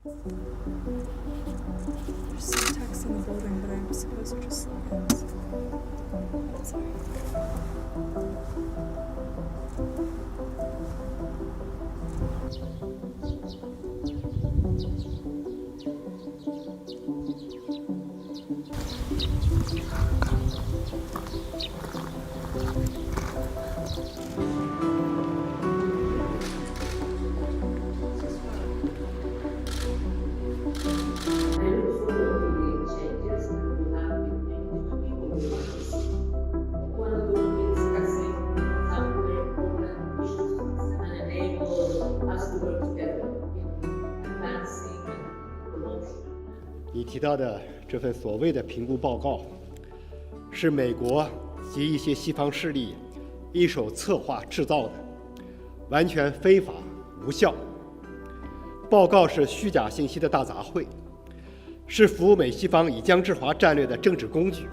There's some text in the building, but I'm supposed to just log in. So. Sorry.你提到的这份所谓的评估报告，是美国及一些西方势力一手策划制造的，完全非法无效。报告是虚假信息的大杂烩，是服务美西方以疆制华战略的政治工具。